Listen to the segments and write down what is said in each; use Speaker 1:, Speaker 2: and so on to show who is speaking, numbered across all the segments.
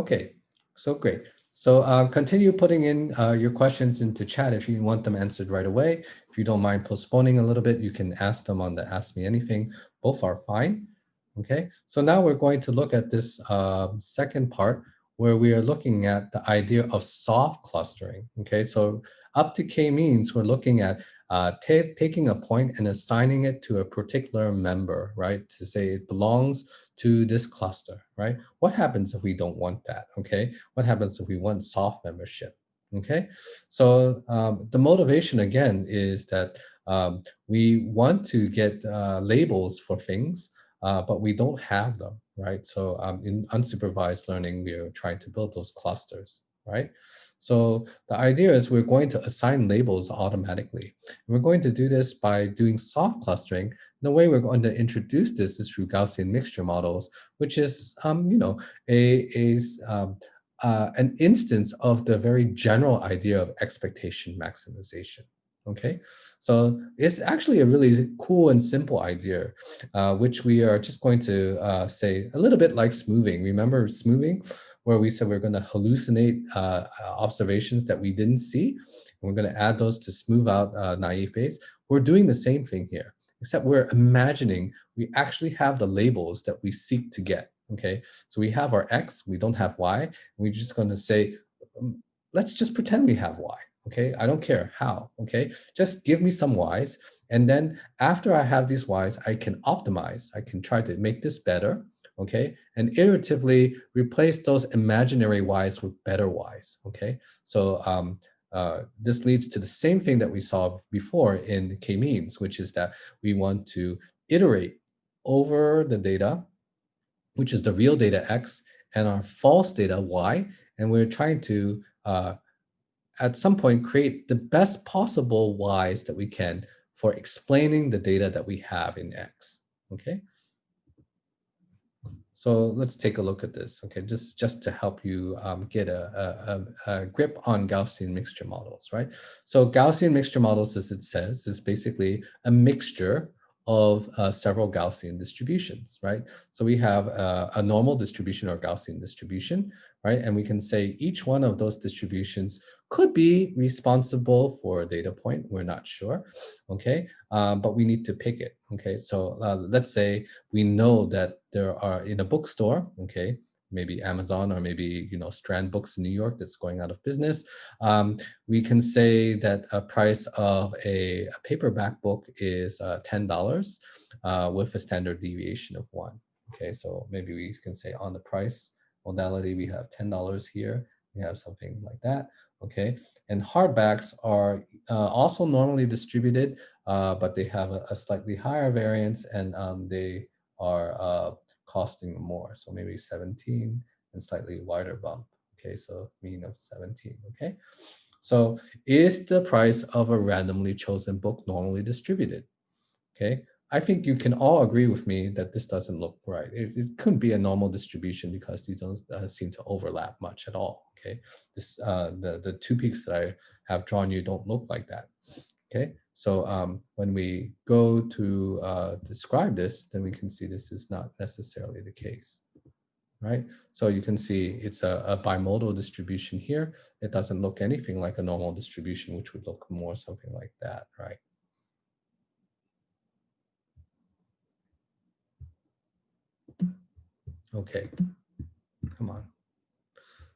Speaker 1: Okay, so great. So continue putting in your questions into chat if you want them answered right away. If you don't mind postponing a little bit, you can ask them on the Ask Me Anything. Both are fine. Okay, so now we're going to look at this second part where we are looking at the idea of soft clustering. Okay, so up to k-means, we're looking at taking a point and assigning it to a particular member, right? To say it belongs to this cluster, right? What happens if we don't want that, okay? What happens if we want soft membership, okay? So the motivation again is that we want to get labels for things, but we don't have them, right? So in unsupervised learning, we are trying to build those clusters, right? So the idea is we're going to assign labels automatically. We're going to do this by doing soft clustering. The way we're going to introduce this is through Gaussian mixture models, which is, an instance of the very general idea of expectation maximization. Okay, so it's actually a really cool and simple idea, which we are just going to say a little bit like smoothing. Remember smoothing, where we said we're going to hallucinate observations that we didn't see, and we're going to add those to smooth out naive Bayes. We're doing the same thing here, except we're imagining we actually have the labels that we seek to get. Okay, so we have our X, we don't have Y. We're just going to say, let's just pretend we have Y. Okay, I don't care how. Okay, just give me some Ys. And then after I have these Ys, I can optimize. I can try to make this better. Okay, and iteratively replace those imaginary Ys with better Ys. Okay, so this leads to the same thing that we saw before in k-means, which is that we want to iterate over the data, which is the real data X, and our false data Y, and we're trying to, at some point, create the best possible Ys that we can for explaining the data that we have in X, okay? So let's take a look at this, okay? Just to help you get a grip on Gaussian mixture models, right? So Gaussian mixture models, as it says, is basically a mixture of several Gaussian distributions, right? So we have a normal distribution or Gaussian distribution, right? And we can say each one of those distributions could be responsible for a data point. We're not sure, okay? But we need to pick it, okay? So let's say we know that there are in a bookstore, okay, maybe Amazon or maybe Strand Books in New York that's going out of business. We can say that a price of a paperback book is $10 with a standard deviation of 1. Okay, so maybe we can say on the price modality we have $10 here. We have something like that. Okay, and hardbacks are also normally distributed, but they have a slightly higher variance, and they are costing more. So maybe 17 and slightly wider bump. Okay, so mean of 17. Okay, so is the price of a randomly chosen book normally distributed? Okay, I think you can all agree with me that this doesn't look right. It couldn't be a normal distribution because these don't seem to overlap much at all. Okay, this the two peaks that I have drawn you don't look like that. Okay, so when we go to describe this, then we can see this is not necessarily the case, right? So you can see it's a bimodal distribution here. It doesn't look anything like a normal distribution, which would look more something like that, right? Okay, come on.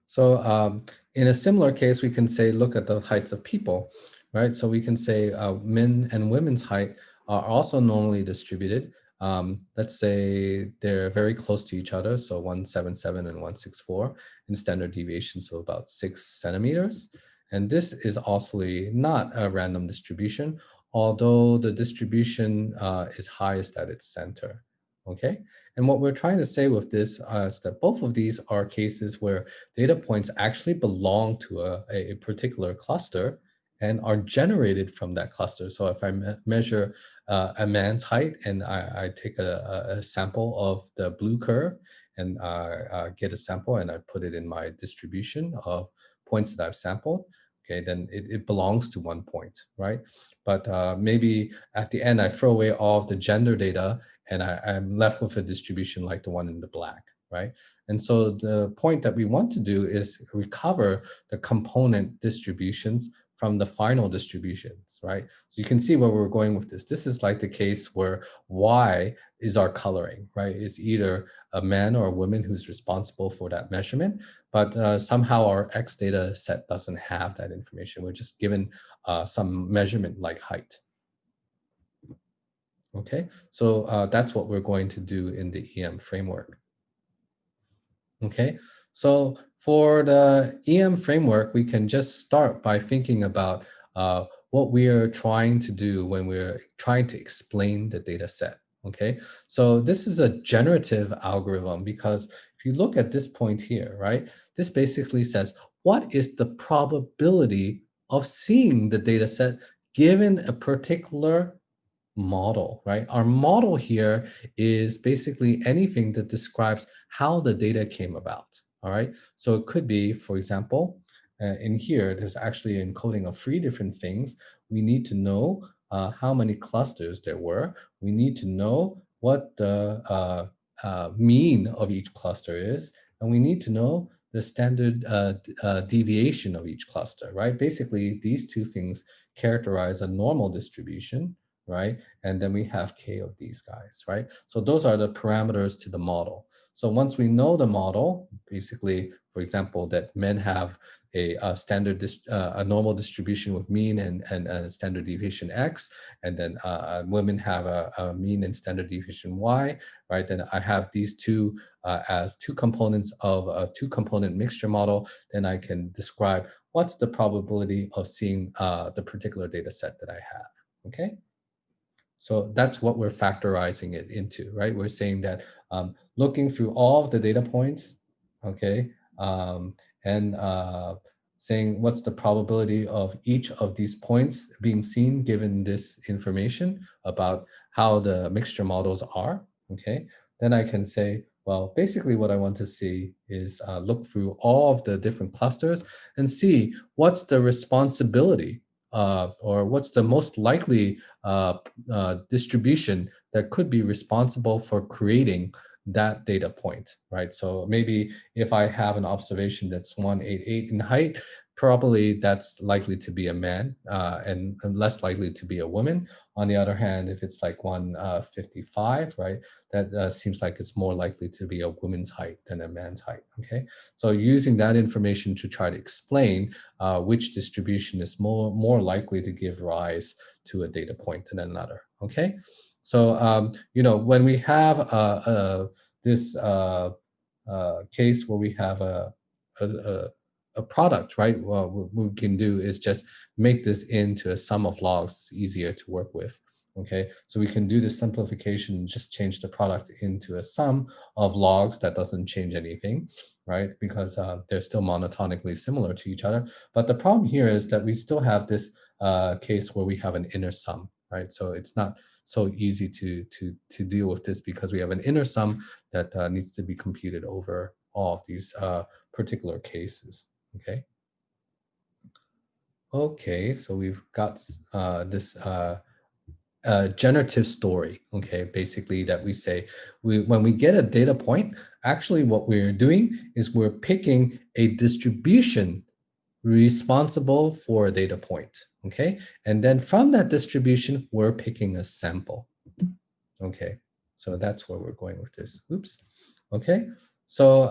Speaker 1: So in a similar case, we can say, look at the heights of people, right? So we can say men and women's height are also normally distributed. Let's say they're very close to each other, so 177 and 164 in standard deviations of about 6 centimeters. And this is also not a random distribution, although the distribution is highest at its center, okay? And what we're trying to say with this is that both of these are cases where data points actually belong to a particular cluster and are generated from that cluster. So if I measure a man's height and I take a sample of the blue curve and get a sample and I put it in my distribution of points that I've sampled, okay, then it belongs to one point, right? But maybe at the end, I throw away all of the gender data and I'm left with a distribution like the one in the black, right? And so the point that we want to do is recover the component distributions from the final distributions, right? So you can see where we're going with this. This is like the case where Y is our coloring, right? It's either a man or a woman who's responsible for that measurement, but somehow our X data set doesn't have that information. We're just given some measurement like height. Okay, so that's what we're going to do in the EM framework. Okay, so for the EM framework, we can just start by thinking about what we are trying to do when we're trying to explain the data set. Okay, so this is a generative algorithm because if you look at this point here, right, this basically says what is the probability of seeing the data set given a particular model, right? Our model here is basically anything that describes how the data came about, all right? So it could be, for example, in here, there's actually an encoding of three different things. We need to know how many clusters there were. We need to know what the mean of each cluster is, and we need to know the standard deviation of each cluster, right? Basically, these two things characterize a normal distribution, right? And then we have K of these guys, right? So those are the parameters to the model. So once we know the model, basically, for example, that men have a standard, a normal distribution with mean and a standard deviation X, and then women have a mean and standard deviation Y, right? Then I have these two as two components of a two-component mixture model. Then I can describe what's the probability of seeing the particular data set that I have, okay? So that's what we're factorizing it into, right? We're saying that looking through all of the data points, okay, and saying what's the probability of each of these points being seen given this information about how the mixture models are, okay, then I can say, well, basically what I want to see is look through all of the different clusters and see what's the responsibility or what's the most likely distribution that could be responsible for creating that data point, right? So maybe if I have an observation that's 188 in height, probably that's likely to be a man and less likely to be a woman. On the other hand, if it's like 155, right, that seems like it's more likely to be a woman's height than a man's height, okay? So using that information to try to explain which distribution is more likely to give rise to a data point than another, okay? So, you know, when we have this case where we have a, a product, right? Well, what we can do is just make this into a sum of logs. It's easier to work with. Okay, so we can do the simplification and just change the product into a sum of logs that doesn't change anything, right? Because they're still monotonically similar to each other. But the problem here is that we still have this case where we have an inner sum, right? So it's not so easy to deal with this because we have an inner sum that needs to be computed over all of these particular cases. Okay. Okay, so we've got this generative story. Okay, basically that we say when we get a data point, actually what we're doing is we're picking a distribution responsible for a data point. Okay, and then from that distribution, we're picking a sample. Okay, so that's where we're going with this. Oops. Okay, so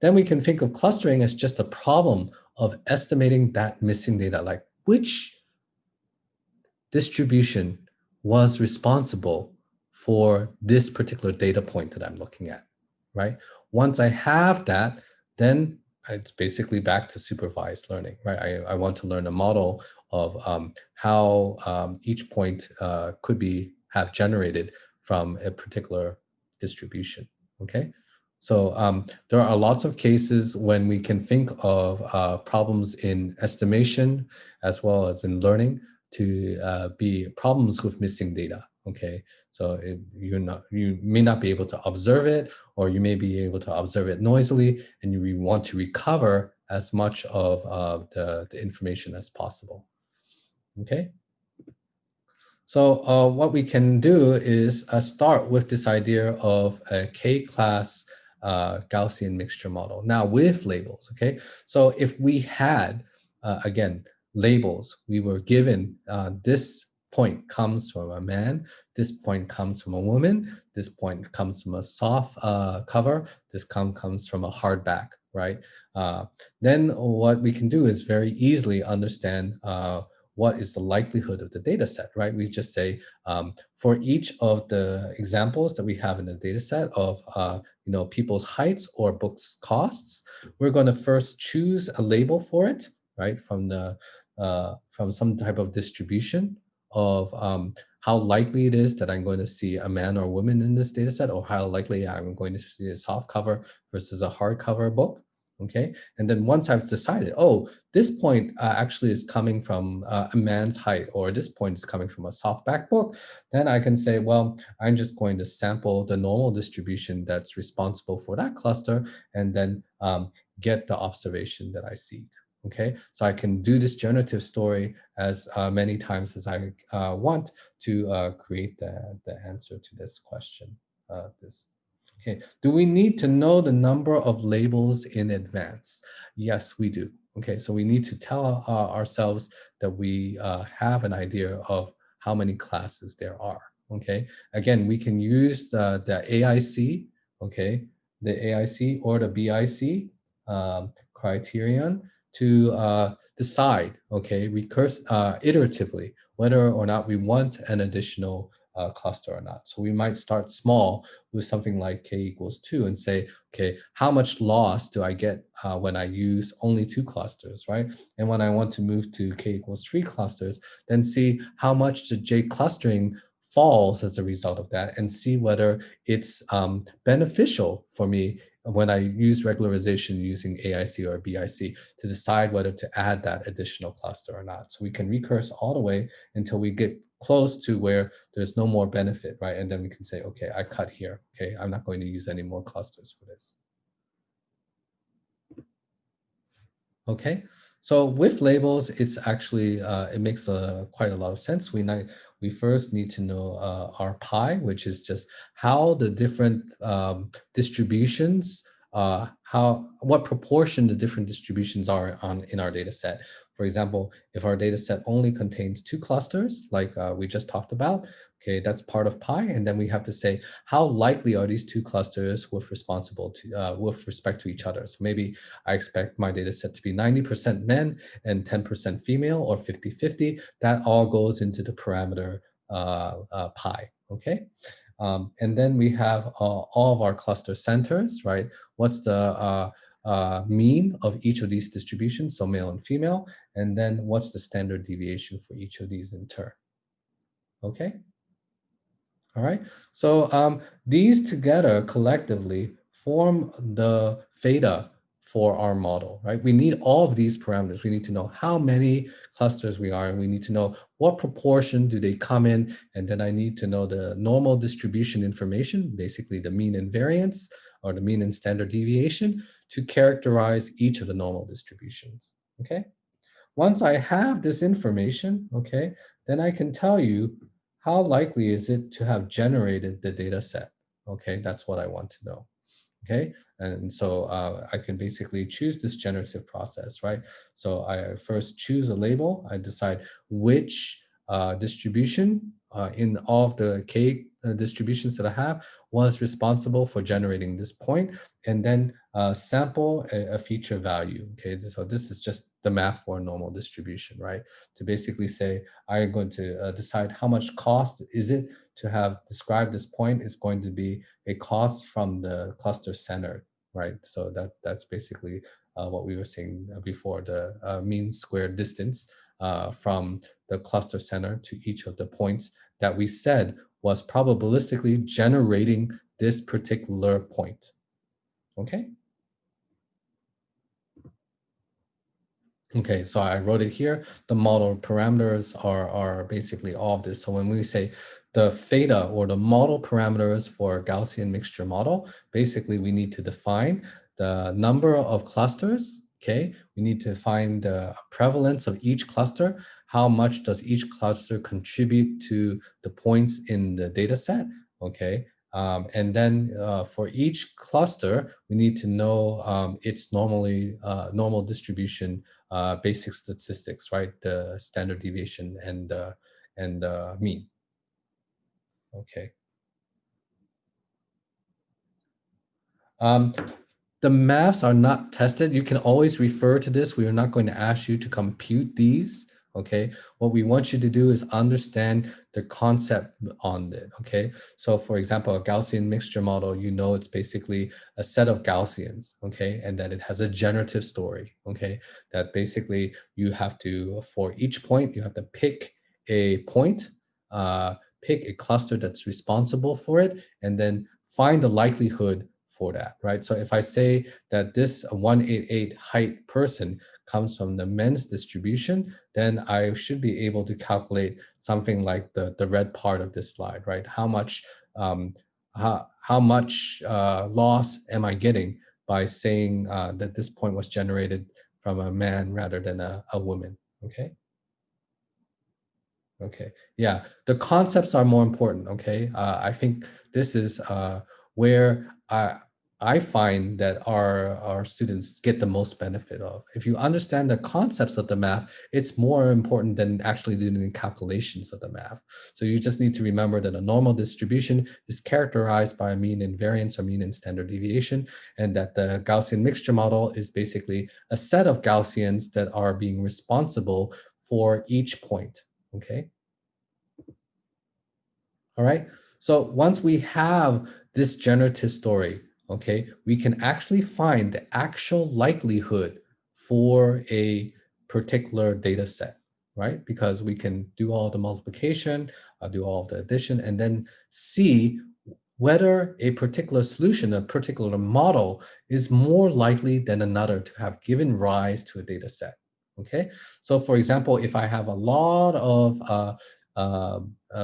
Speaker 1: then we can think of clustering as just a problem of estimating that missing data, like which distribution was responsible for this particular data point that I'm looking at, right? Once I have that, then it's basically back to supervised learning, right? I want to learn a model of how each point could be have generated from a particular distribution, okay? So there are lots of cases when we can think of problems in estimation as well as in learning to be problems with missing data. Okay, so you may not be able to observe it, or you may be able to observe it noisily, and you want to recover as much of the information as possible. Okay. So what we can do is start with this idea of a K-class Gaussian mixture model. Now with labels, okay? So if we had, again, labels, we were given this point comes from a man, this point comes from a woman, this point comes from a soft cover, this comes from a hardback, right? Then what we can do is very easily understand what is the likelihood of the data set, right? We just say for each of the examples that we have in the data set of people's heights or books costs, we're going to first choose a label for it, right? From some type of distribution of how likely it is that I'm going to see a man or woman in this data set, or how likely I'm going to see a soft cover versus a hardcover book. Okay. And then once I've decided, oh, this point actually is coming from a man's height, or this point is coming from a softback book, then I can say, well, I'm just going to sample the normal distribution that's responsible for that cluster, and then get the observation that I seek. Okay, so I can do this generative story as many times as I want to create the answer to this question. Okay, do we need to know the number of labels in advance? Yes, we do. Okay, so we need to tell ourselves that we have an idea of how many classes there are. Okay, again, we can use the AIC, okay, the AIC or the BIC criterion to decide, okay, iteratively, whether or not we want an additional cluster or not. So we might start small with something like k equals 2 and say, okay, how much loss do I get when I use only 2 clusters, right? And when I want to move to k equals 3 clusters, then see how much the J clustering falls as a result of that, and see whether it's beneficial for me when I use regularization using AIC or BIC to decide whether to add that additional cluster or not. So we can recurse all the way until we get close to where there's no more benefit, right? And then we can say, okay, I cut here. Okay, I'm not going to use any more clusters for this. Okay, so with labels, it's actually it makes quite a lot of sense. We first need to know our pi, which is just how the different distributions, what proportion the different distributions are on in our data set. For example, if our data set only contains 2 clusters, like we just talked about, okay, that's part of pi, and then we have to say how likely are these 2 clusters with respect to each other. So maybe I expect my data set to be 90% men and 10% female, or 50-50. That all goes into the parameter pi, okay? And then we have all of our cluster centers, right? What's the mean of each of these distributions, so male and female, and then what's the standard deviation for each of these in turn, okay? All right. So these together collectively form the theta for our model, right? We need all of these parameters. We need to know how many clusters we are, and we need to know what proportion do they come in, and then I need to know the normal distribution information, basically the mean and variance, or the mean and standard deviation, to characterize each of the normal distributions, okay? Once I have this information, okay, then I can tell you how likely is it to have generated the data set. Okay, that's what I want to know. Okay, and so I can basically choose this generative process, right? So I first choose a label, I decide which distribution in all of the k distributions that I have was responsible for generating this point, and then sample a feature value. Okay, so this is just the math for a normal distribution, right? To basically say, I'm going to decide how much cost is it to have described this point. It's going to be a cost from the cluster center, right? So that's basically what we were saying before, the mean square distance from the cluster center to each of the points that we said was probabilistically generating this particular point, okay? Okay, so I wrote it here. The model parameters are basically all of this. So when we say the theta, or the model parameters for Gaussian mixture model, basically we need to define the number of clusters, okay? We need to find the prevalence of each cluster. How much does each cluster contribute to the points in the data set, okay? And then for each cluster, we need to know its normal distribution, basic statistics, right? The standard deviation and mean. Okay. Um, the maths are not tested. You can always refer to this. We are not going to ask you to compute these. Okay. What we want you to do is understand the concept on it. Okay. So for example, a Gaussian mixture model, you know, it's basically a set of Gaussians. Okay. And that it has a generative story. Okay. That basically you have to, for each point, you have to pick a point, pick a cluster that's responsible for it, and then find the likelihood for that, right? So if I say that this 188 height person comes from the men's distribution, then I should be able to calculate something like the red part of this slide, right? Um, how much loss am I getting by saying that this point was generated from a man rather than a woman, okay? Okay. Yeah. The concepts are more important. Okay. I think this is where I find that our students get the most benefit of. If you understand the concepts of the math, it's more important than actually doing calculations of the math. So you just need to remember that a normal distribution is characterized by a mean and variance or mean and standard deviation, and that the Gaussian mixture model is basically a set of Gaussians that are being responsible for each point. Okay. All right. So once we have this generative story, okay, we can actually find the actual likelihood for a particular data set, right? Because we can do all the multiplication, do all of the addition, and then see whether a particular solution, a particular model is more likely than another to have given rise to a data set. Okay. So for example, if I have a lot of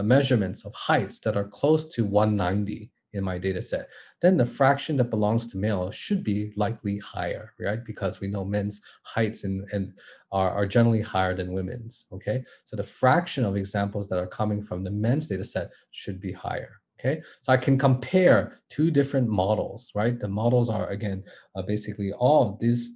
Speaker 1: measurements of heights that are close to 190 in my data set, then the fraction that belongs to male should be likely higher, right? Because we know men's heights and are generally higher than women's, okay? So the fraction of examples that are coming from the men's data set should be higher. Okay, so I can compare two different models, right? The models are again basically all of this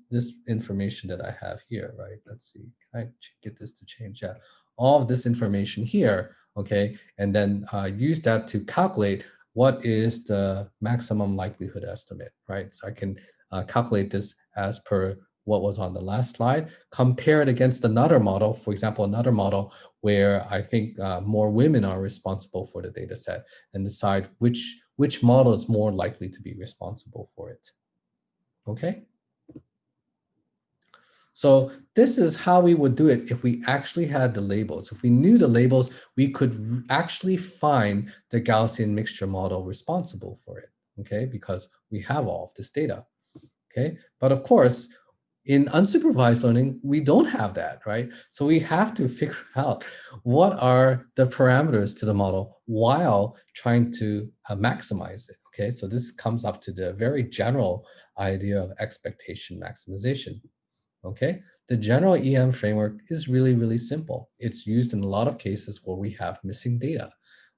Speaker 1: information that I have here, right? Let's see, can I get this to change? Yeah, all of this information here, okay, and then use that to calculate what is the maximum likelihood estimate, right? So I can calculate this as per what was on the last slide, compare it against another model, for example, another model where I think more women are responsible for the data set, and decide which model is more likely to be responsible for it. Okay? So this is how we would do it if we actually had the labels. If we knew the labels, we could actually find the Gaussian mixture model responsible for it, okay? Because we have all of this data, okay? But of course, in unsupervised learning, we don't have that, right? So we have to figure out what are the parameters to the model while trying to maximize it, okay? So this comes up to the very general idea of expectation maximization. Okay, the general EM framework is really, really simple. It's used in a lot of cases where we have missing data.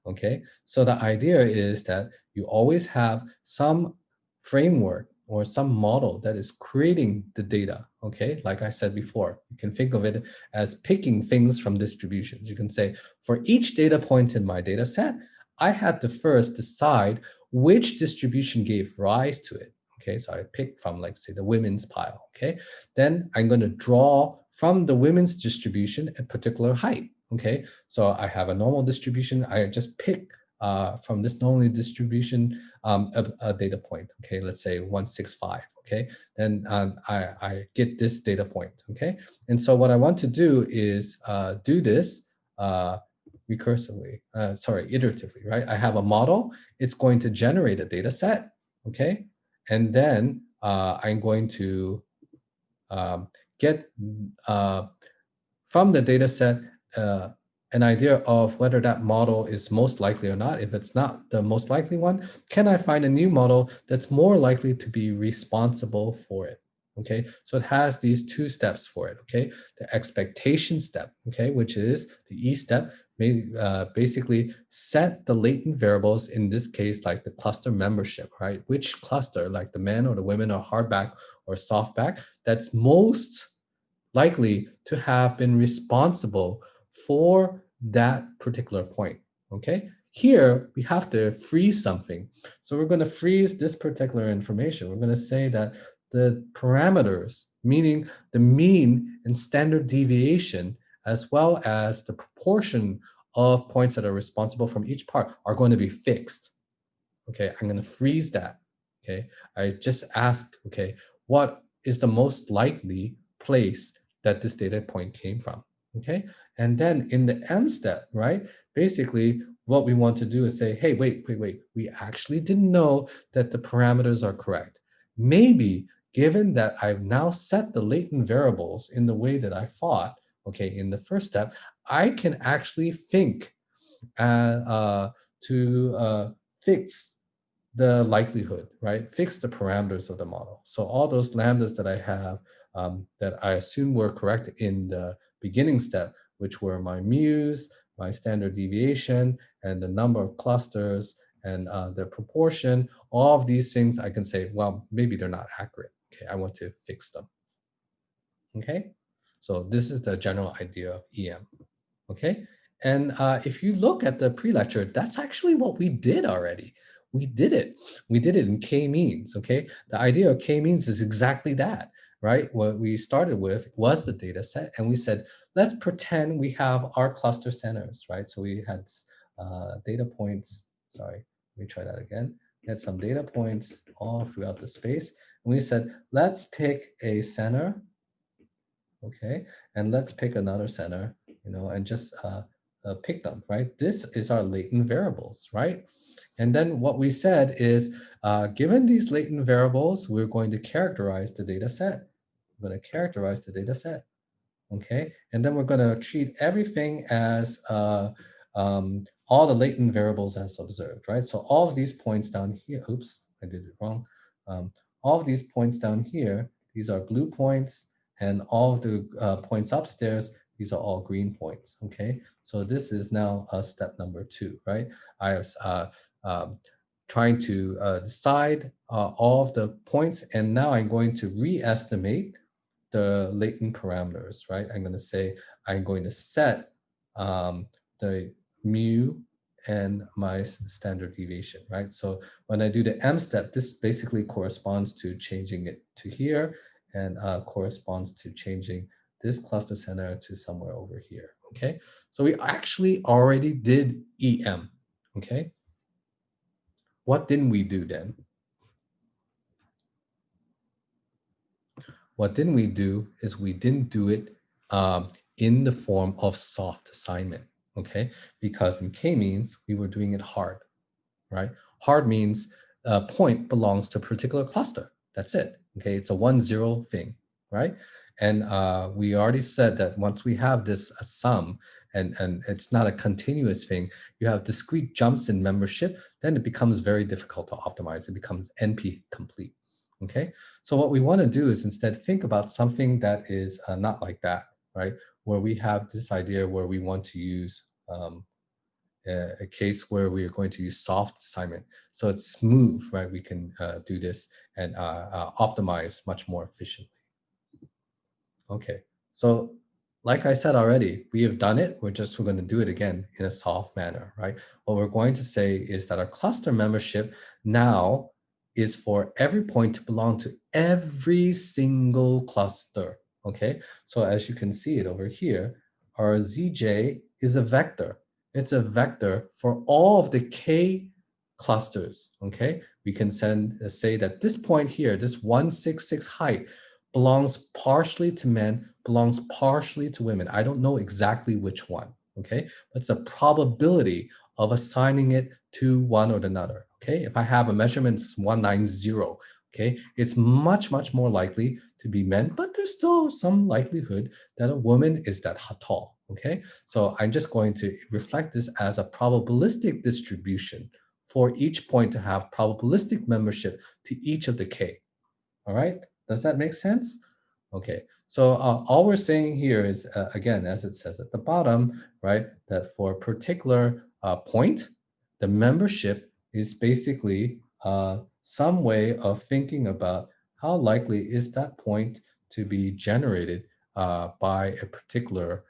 Speaker 1: Okay, so the idea is that you always have some framework or some model that is creating the data. Okay, like I said before, you can think of it as picking things from distributions. You can say, for each data point in my data set, I had to first decide which distribution gave rise to it. Okay, so I pick from, like, say, the women's pile. Okay, then I'm going to draw from the women's distribution a particular height. Okay, so I have a normal distribution. I just pick from this normal distribution a data point. Okay, let's say 165. Okay, then I get this data point. Okay, and so what I want to do is do this iteratively, right? I have a model. It's going to generate a data set. Okay, and then I'm going to get from the data set an idea of whether that model is most likely or not. If it's not the most likely one, can I find a new model that's more likely to be responsible for it? Okay, so it has these two steps for it. Okay, the expectation step, okay, which is the E step. basically set the latent variables, in this case, like the cluster membership, right? Which cluster, like the men or the women or hardback or softback, that's most likely to have been responsible for that particular point, okay? Here, we have to freeze something. So we're going to freeze this particular information. We're going to say that the parameters, meaning the mean and standard deviation, as well as the proportion of points that are responsible from each part, are going to be fixed. Okay, I'm going to freeze that. Okay, I just ask, okay, what is the most likely place that this data point came from? Okay, and then in the Mstep, right, basically what we want to do is say, hey, wait, we actually didn't know that the parameters are correct. Maybe given that I've now set the latent variables in the way that I thought, okay, in the first step, I can actually think to fix the likelihood, right? Fix the parameters of the model. So all those lambdas that I have that I assume were correct in the beginning step, which were my mu's, my standard deviation, and the number of clusters and the proportion, all of these things I can say, well, maybe they're not accurate. Okay, I want to fix them. Okay, so this is the general idea of EM. Okay, and if you look at the pre-lecture, that's actually what we did already. We did it. We did it in k-means. Okay, the idea of k-means is exactly that, right? What we started with was the data set, and we said, let's pretend we have our cluster centers, right? So we had data points. Sorry, let me try that again. We had some data points all throughout the space, and we said, let's pick a center. Okay, and let's pick another center, and just pick them, right? This is our latent variables, right? And then what we said is, given these latent variables, we're going to characterize the data set. We're going to characterize the data set, okay? And then we're going to treat everything as all the latent variables as observed, right? So all of these points down here, oops, I did it wrong. All of these points down here, these are blue points, and all of the points upstairs, these are all green points, okay? So this is now step number 2, right? I was trying to decide all of the points, and now I'm going to re-estimate the latent parameters, right? I'm going to say I'm going to set the mu and my standard deviation, right? So when I do the M step, this basically corresponds to changing it to here, and corresponds to changing this cluster center to somewhere over here, okay? So we actually already did EM, okay? What didn't we do then? What didn't we do is we didn't do it in the form of soft assignment, okay? Because in k-means, we were doing it hard, right? Hard means a point belongs to a particular cluster. That's it, okay? It's a 1-0 thing, right? And we already said that once we have this sum, and it's not a continuous thing, you have discrete jumps in membership, then it becomes very difficult to optimize. It becomes NP complete, okay? So what we want to do is instead think about something that is not like that, right? Where we have this idea where we want to use a case where we are going to use soft assignment. So it's smooth, right? We can do this and optimize much more efficiently. Okay, so like I said already, we have done it. We're going to do it again in a soft manner, right? What we're going to say is that our cluster membership now is for every point to belong to every single cluster, okay? So as you can see it over here, our ZJ is a vector. It's a vector for all of the K clusters, okay? We can say that this point here, this 166 height, belongs partially to men, belongs partially to women. I don't know exactly which one, okay? But it's a probability of assigning it to one or another, okay? If I have a measurement 190, okay, it's much, much more likely to be men, but there's still some likelihood that a woman is that tall, okay? So I'm just going to reflect this as a probabilistic distribution for each point to have probabilistic membership to each of the K, all right? Does that make sense? Okay, so all we're saying here is, again, as it says at the bottom, right, that for a particular point, the membership is basically some way of thinking about how likely is that point to be generated by a particular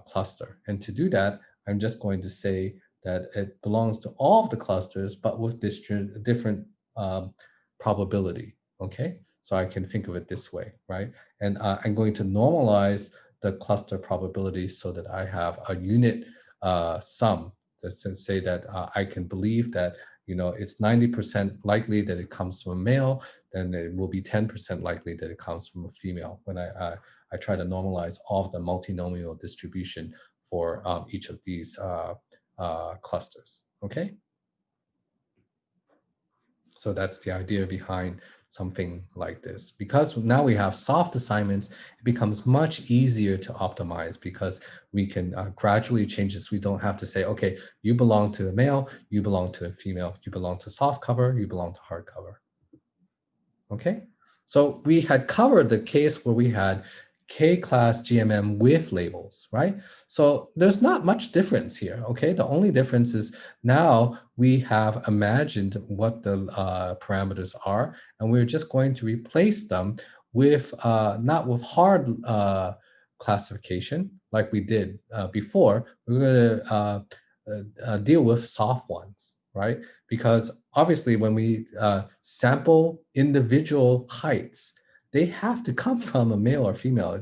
Speaker 1: cluster. And to do that, I'm just going to say that it belongs to all of the clusters, but with this different probability, okay? So I can think of it this way, right? And I'm going to normalize the cluster probability so that I have a unit sum, just to say that I can believe that, you know, it's 90% likely that it comes from a male, then it will be 10% likely that it comes from a female when I try to normalize all of the multinomial distribution for each of these clusters, okay? So that's the idea behind something like this. Because now we have soft assignments, it becomes much easier to optimize because we can gradually change this. We don't have to say, okay, you belong to a male, you belong to a female, you belong to soft cover, you belong to hard cover. Okay, so we had covered the case where we had K-class GMM with labels, right? So there's not much difference here, okay? The only difference is now we have imagined what the parameters are, and we're just going to replace them with, not with hard classification like we did before. We're going to deal with soft ones, right? Because obviously when we sample individual heights, they have to come from a male or female.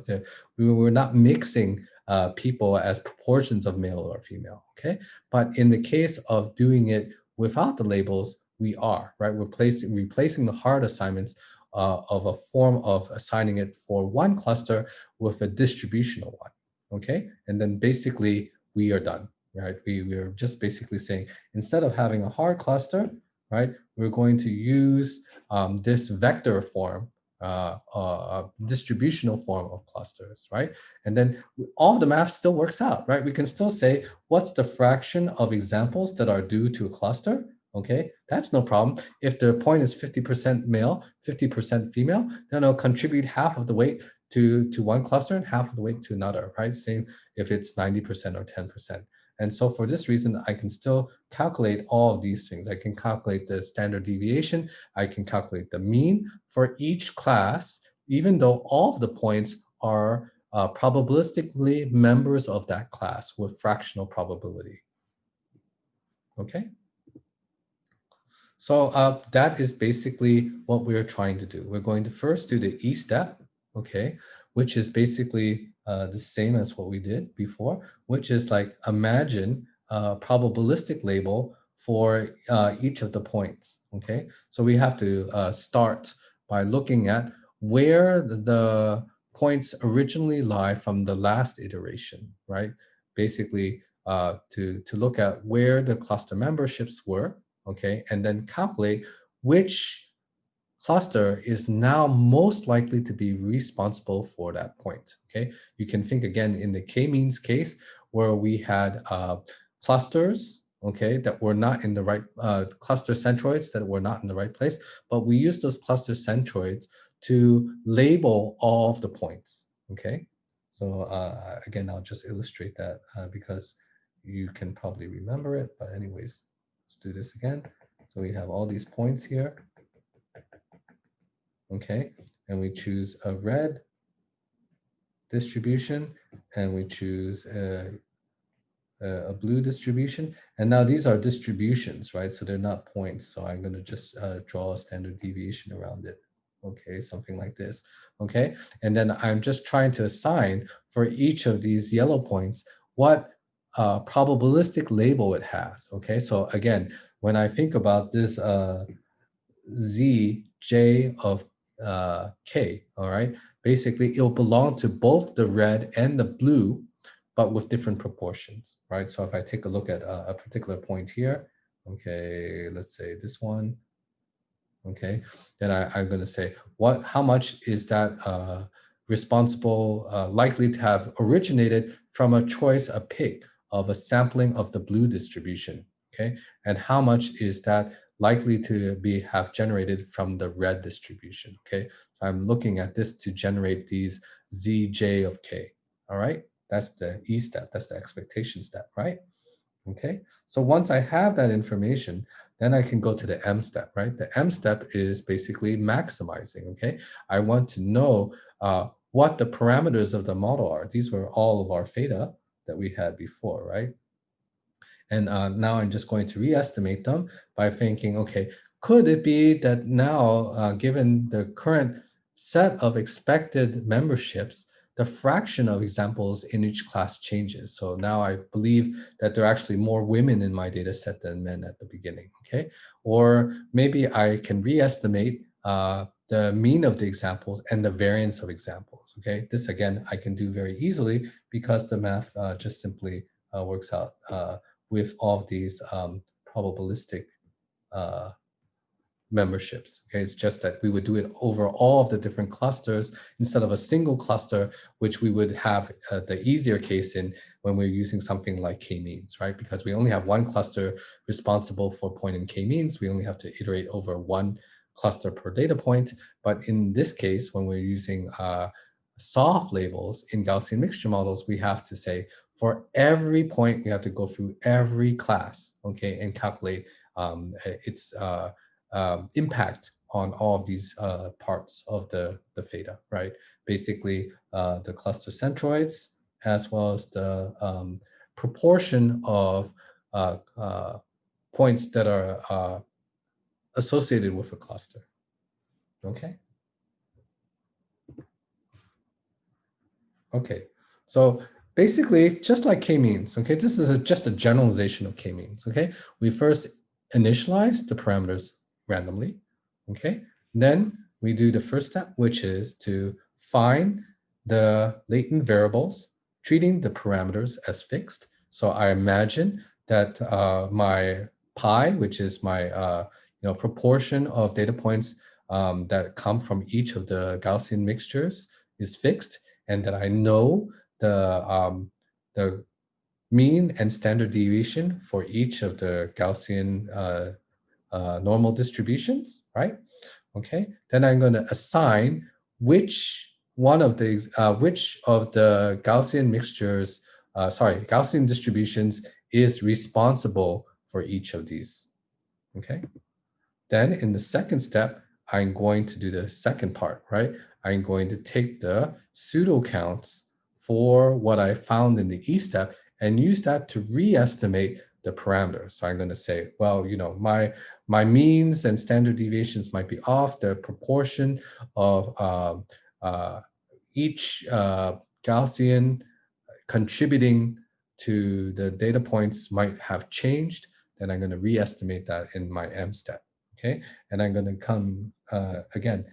Speaker 1: We're not mixing people as proportions of male or female, okay? But in the case of doing it without the labels, we are, right? We're replacing the hard assignments of a form of assigning it for one cluster with a distributional one, okay? And then basically we are done, right? We're just basically saying, instead of having a hard cluster, right, we're going to use this vector form, distributional form of clusters, right? And then all of the math still works out, right? We can still say, what's the fraction of examples that are due to a cluster? Okay, that's no problem. If the point is 50% male, 50% female, then it'll contribute half of the weight to one cluster and half of the weight to another, right? Same if it's 90% or 10%. And so for this reason, I can still calculate all of these things. I can calculate the standard deviation. I can calculate the mean for each class, even though all of the points are probabilistically members of that class with fractional probability. Okay? So that is basically what we're trying to do. We're going to first do the E step, okay, which is basically the same as what we did before, which is like imagine a probabilistic label for each of the points, okay? So we have to start by looking at where the points originally lie from the last iteration, right? Basically, to look at where the cluster memberships were, okay, and then calculate which cluster is now most likely to be responsible for that point, okay? You can think again in the k-means case where we had clusters, okay, that were not in the right, cluster centroids that were not in the right place, but we used those cluster centroids to label all of the points, okay? So again, I'll just illustrate that because you can probably remember it, but anyways, let's do this again. So we have all these points here, okay? And we choose a red distribution, and we choose a blue distribution. And now these are distributions, right? So they're not points. So I'm going to just draw a standard deviation around it. Okay, something like this. Okay, and then I'm just trying to assign for each of these yellow points what probabilistic label it has. Okay, so again, when I think about this z j of k, all right, basically it'll belong to both the red and the blue, but with different proportions, right? So if I take a look at a particular point here, okay, let's say this one, okay, then I'm going to say how much is that responsible, likely to have originated from a choice, a pick of a sampling of the blue distribution, okay, and how much is that likely to have generated from the red distribution, okay? So I'm looking at this to generate these zj of k, all right? That's the E step, that's the expectation step, right? Okay, so once I have that information, then I can go to the M step, right? The M step is basically maximizing, okay? I want to know what the parameters of the model are. These were all of our theta that we had before, right? And now I'm just going to re-estimate them by thinking, okay, could it be that now, given the current set of expected memberships, the fraction of examples in each class changes. So now I believe that there are actually more women in my data set than men at the beginning, okay? Or maybe I can re-estimate the mean of the examples and the variance of examples, okay? This, again, I can do very easily because the math just simply works out with all of these probabilistic uh, memberships. Okay, it's just that we would do it over all of the different clusters instead of a single cluster, which we would have the easier case in when we're using something like k-means, right? Because we only have one cluster responsible for point in k-means. We only have to iterate over one cluster per data point. But in this case, when we're using soft labels in Gaussian mixture models, we have to say for every point, we have to go through every class, okay, and calculate its impact on all of these parts of the theta, right? Basically, the cluster centroids, as well as the proportion of points that are associated with a cluster, okay? Okay, so basically, just like k-means, okay, this is just a generalization of k-means, okay? We first initialize the parameters randomly, okay? Then we do the first step, which is to find the latent variables, treating the parameters as fixed. So I imagine that my pi, which is my proportion of data points that come from each of the Gaussian mixtures, is fixed, and that I know the mean and standard deviation for each of the Gaussian normal distributions, right? Okay, then I'm going to assign which one of the Gaussian mixtures, Gaussian distributions is responsible for each of these. Okay. Then in the second step, I'm going to do the second part, right? I'm going to take the pseudo counts for what I found in the E step and use that to re-estimate the parameters. So I'm going to say, well, my means and standard deviations might be off. The proportion of each Gaussian contributing to the data points might have changed. Then I'm going to re-estimate that in my M step. Okay, and I'm going to come again,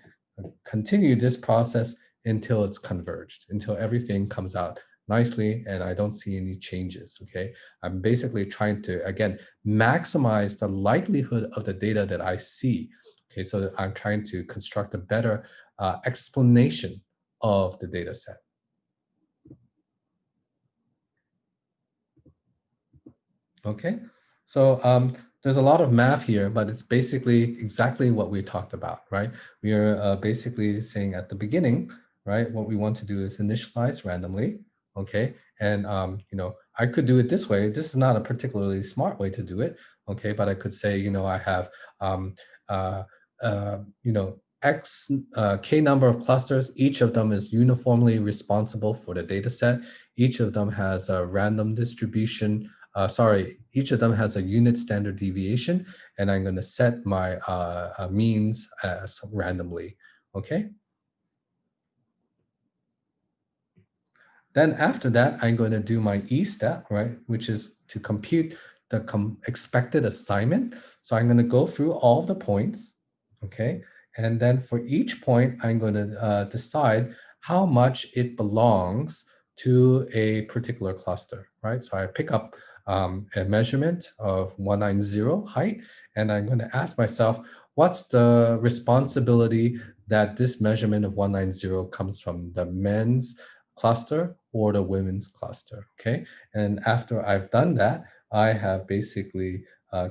Speaker 1: continue this process until it's converged, until everything comes out nicely and I don't see any changes. Okay, I'm basically trying to, again, maximize the likelihood of the data that I see. Okay, so I'm trying to construct a better explanation of the data set. Okay, so there's a lot of math here, but it's basically exactly what we talked about, right? We are basically saying at the beginning, right, what we want to do is initialize randomly, okay? And, I could do it this way. This is not a particularly smart way to do it, okay? But I could say, I have, uh, X, K number of clusters. Each of them is uniformly responsible for the data set. Each of them has a random distribution each of them has a unit standard deviation, and I'm going to set my means as randomly, okay? Then after that, I'm going to do my E step, right, which is to compute the expected assignment. So I'm going to go through all the points, okay? And then for each point, I'm going to decide how much it belongs to a particular cluster, right? So I pick up a measurement of 190 height, and I'm going to ask myself, what's the responsibility that this measurement of 190 comes from the men's cluster or the women's cluster, okay? And after I've done that, I have basically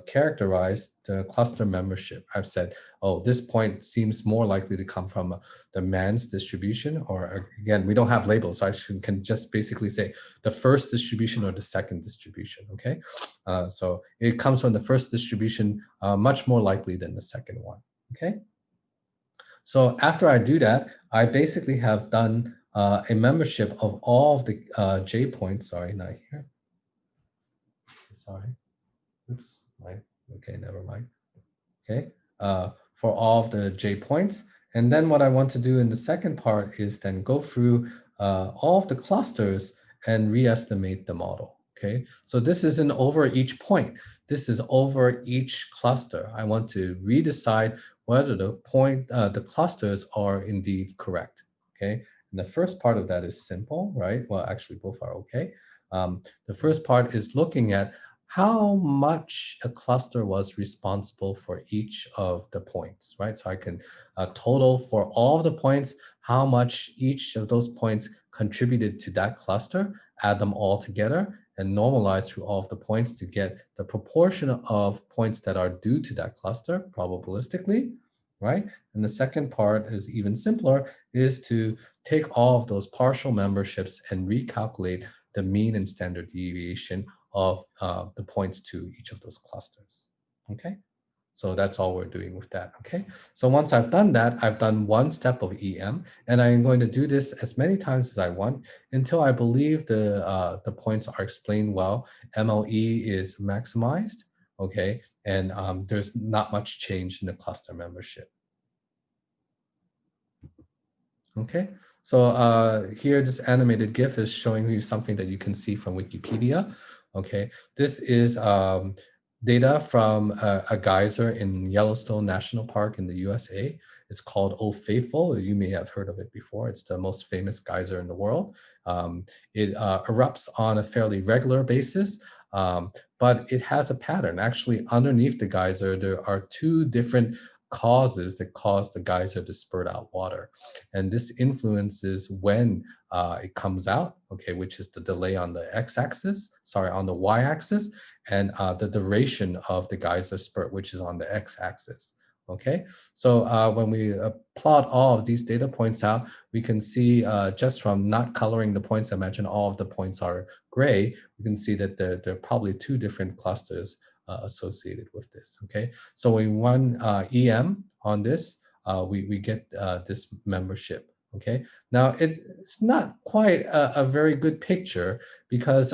Speaker 1: characterized the cluster membership. I've said, oh, this point seems more likely to come from the man's distribution, or again, we don't have labels, so can just basically say the first distribution or the second distribution, okay? So it comes from the first distribution much more likely than the second one, okay? So after I do that, I basically have done a membership of all of the J points. Sorry, not here. Sorry. Oops. Right. Okay, never mind. Okay. For all of the J points. And then what I want to do in the second part is then go through all of the clusters and re-estimate the model. Okay. So this isn't over each point. This is over each cluster. I want to redecide whether the clusters are indeed correct. Okay. And the first part of that is simple, right? Well, actually, both are okay. The first part is looking at how much a cluster was responsible for each of the points, right? So I can total for all of the points, how much each of those points contributed to that cluster, add them all together, and normalize through all of the points to get the proportion of points that are due to that cluster probabilistically, right? And the second part is even simpler, is to take all of those partial memberships and recalculate the mean and standard deviation of the points to each of those clusters, okay? So that's all we're doing with that, okay? So once I've done that, I've done one step of EM, and I'm going to do this as many times as I want until I believe the points are explained well, MLE is maximized, okay? And there's not much change in the cluster membership. Okay, so here this animated GIF is showing you something that you can see from Wikipedia. Okay, this is data from a geyser in Yellowstone National Park in the USA. It's called Old Faithful. You may have heard of it before. It's the most famous geyser in the world. It erupts on a fairly regular basis, but it has a pattern. Actually, underneath the geyser, there are two different causes that cause the geyser to spurt out water. And this influences when it comes out, okay, which is the delay on the x-axis, sorry, on the y-axis, and the duration of the geyser spurt, which is on the x-axis. Okay, so when we plot all of these data points out, we can see just from not coloring the points, imagine all of the points are gray, we can see that there are probably two different clusters associated with this, okay? So when we run EM on this, we get this membership, okay? Now, it's not quite a very good picture because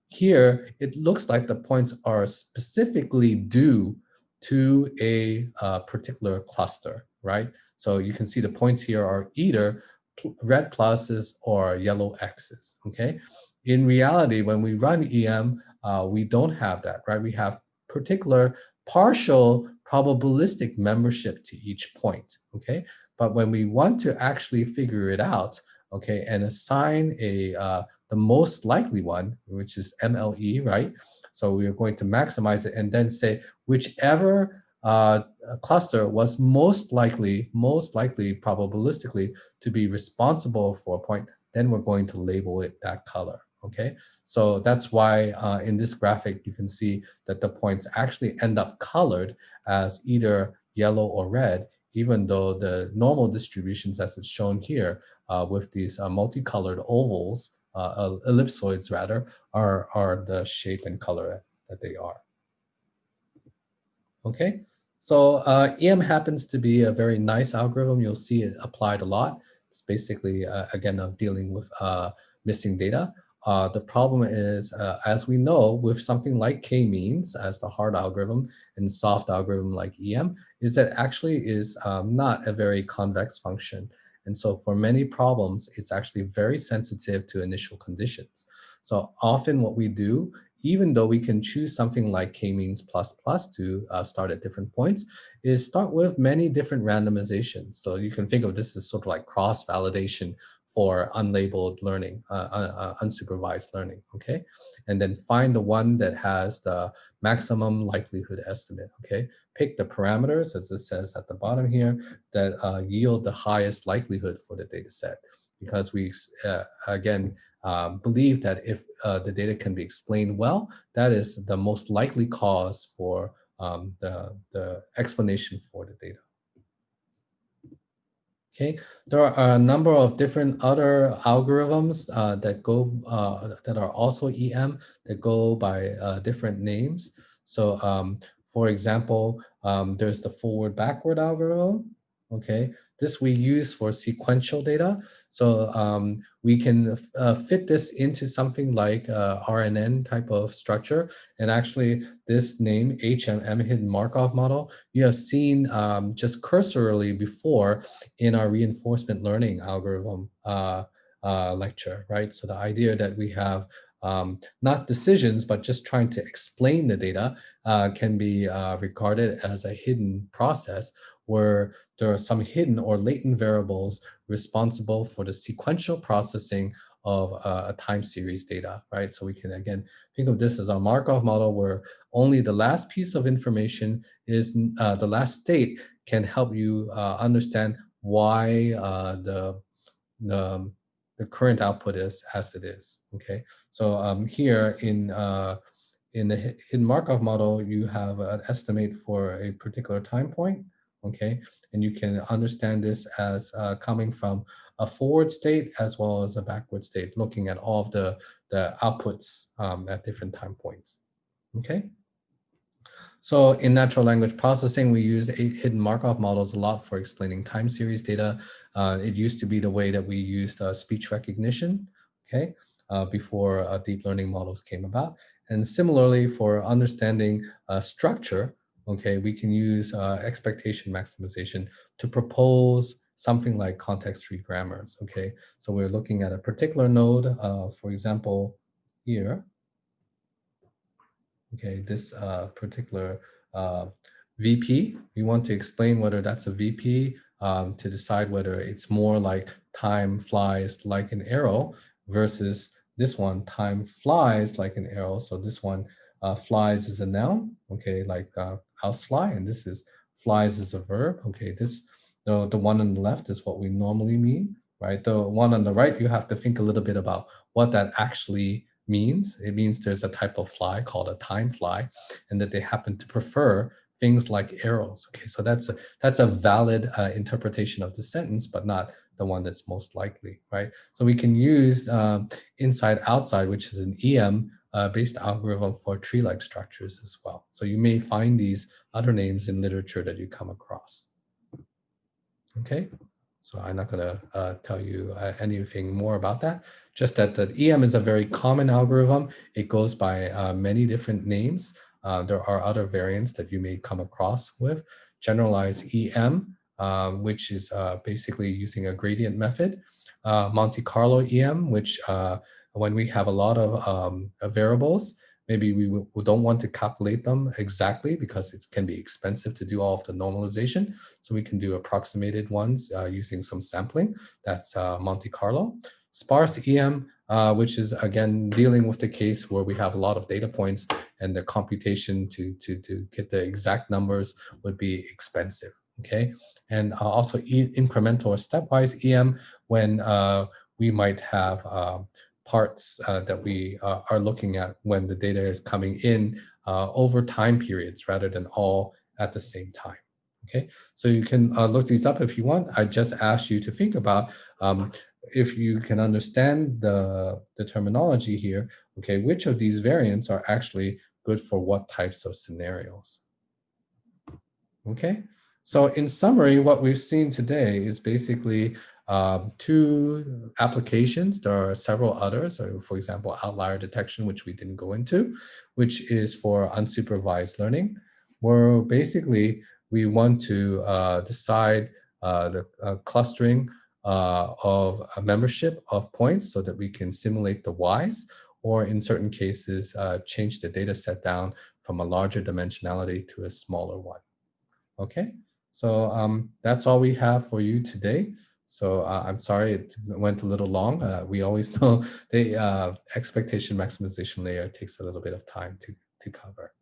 Speaker 1: here it looks like the points are specifically due to a particular cluster, right? So you can see the points here are either red pluses or yellow X's, okay? In reality, when we run EM, we don't have that, right? We have particular partial probabilistic membership to each point, okay? But when we want to actually figure it out, okay, and assign the most likely one, which is MLE, right? So we are going to maximize it and then say whichever cluster was most likely probabilistically to be responsible for a point, then we're going to label it that color, okay? So that's why in this graphic, you can see that the points actually end up colored as either yellow or red, even though the normal distributions as it's shown here with these multicolored ovals, ellipsoids rather, are the shape and color that they are. Okay, so EM happens to be a very nice algorithm. You'll see it applied a lot. It's basically, again, of dealing with missing data. The problem is, as we know, with something like k-means as the hard algorithm and soft algorithm like EM, is that actually is not a very convex function. And so for many problems, it's actually very sensitive to initial conditions. So often what we do, even though we can choose something like k-means plus plus to start at different points, is start with many different randomizations. So you can think of this as sort of like cross-validation for unlabeled learning, unsupervised learning, okay? And then find the one that has the maximum likelihood estimate, okay? Pick the parameters, as it says at the bottom here, that yield the highest likelihood for the data set. Because we, again, believe that if the data can be explained well, that is the most likely cause for the explanation for the data. Okay, there are a number of different other algorithms that are also EM that go by different names. So, for example, there's the forward-backward algorithm. Okay, this we use for sequential data. So we can fit this into something like RNN type of structure. And actually, this name HMM hidden Markov model, you have seen just cursorily before in our reinforcement learning algorithm lecture, right? So the idea that we have not decisions, but just trying to explain the data can be regarded as a hidden process where there are some hidden or latent variables responsible for the sequential processing of a time series data, right? So we can, again, think of this as a Markov model where only the last piece of information is the last state can help you understand why the the current output is as it is. Okay, so here in the hidden Markov model, you have an estimate for a particular time point. Okay, and you can understand this as coming from a forward state as well as a backward state, looking at all of the outputs at different time points. Okay. So in natural language processing, we use hidden Markov models a lot for explaining time series data. It used to be the way that we used speech recognition, okay, before deep learning models came about. And similarly, for understanding structure, okay, we can use expectation maximization to propose something like context-free grammars, okay? So we're looking at a particular node, for example, here, okay, this particular uh, VP. We want to explain whether that's a VP to decide whether it's more like time flies like an arrow versus this one, time flies like an arrow. So this one, flies is a noun, okay, like housefly, and this is flies is a verb. Okay, this the one on the left is what we normally mean, right? The one on the right, you have to think a little bit about what that actually means. It means there's a type of fly called a time fly, and that they happen to prefer things like arrows. Okay, so that's a valid interpretation of the sentence, but not the one that's most likely, right? So we can use inside outside, which is an EM based algorithm for tree-like structures as well. So you may find these other names in literature that you come across. Okay, so I'm not going to tell you anything more about that. Just that the EM is a very common algorithm. It goes by many different names. There are other variants that you may come across with. Generalized EM, which is basically using a gradient method. Monte Carlo EM, which when we have a lot of variables, maybe we don't want to calculate them exactly because it can be expensive to do all of the normalization. So we can do approximated ones using some sampling. That's Monte Carlo. Sparse EM, which is again dealing with the case where we have a lot of data points and the computation to get the exact numbers would be expensive. Okay, and also incremental or stepwise EM when we might have parts that we are looking at when the data is coming in over time periods rather than all at the same time. Okay, so you can look these up if you want. I just asked you to think about if you can understand the terminology here, okay, which of these variants are actually good for what types of scenarios. Okay, so in summary, what we've seen today is basically two applications. There are several others, so for example, outlier detection, which we didn't go into, which is for unsupervised learning, where basically we want to decide the clustering of a membership of points so that we can simulate the Ys, or in certain cases, change the data set down from a larger dimensionality to a smaller one. Okay, so that's all we have for you today. So I'm sorry it went a little long. We always know the expectation maximization layer takes a little bit of time to cover.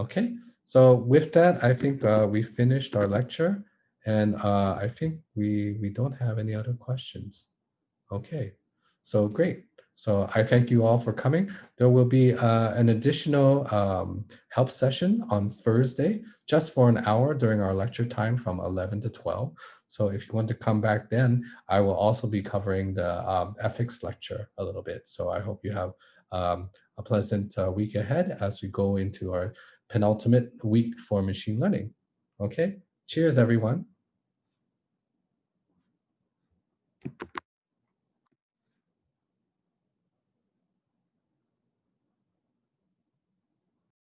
Speaker 1: Okay, so with that, I think we finished our lecture, and I think we don't have any other questions. Okay, So great. So I thank you all for coming. There will be an additional help session on Thursday, just for an hour during our lecture time from 11 to 12. So if you want to come back then, I will also be covering the ethics lecture a little bit. So I hope you have a pleasant week ahead as we go into our penultimate week for machine learning. Okay, cheers, everyone.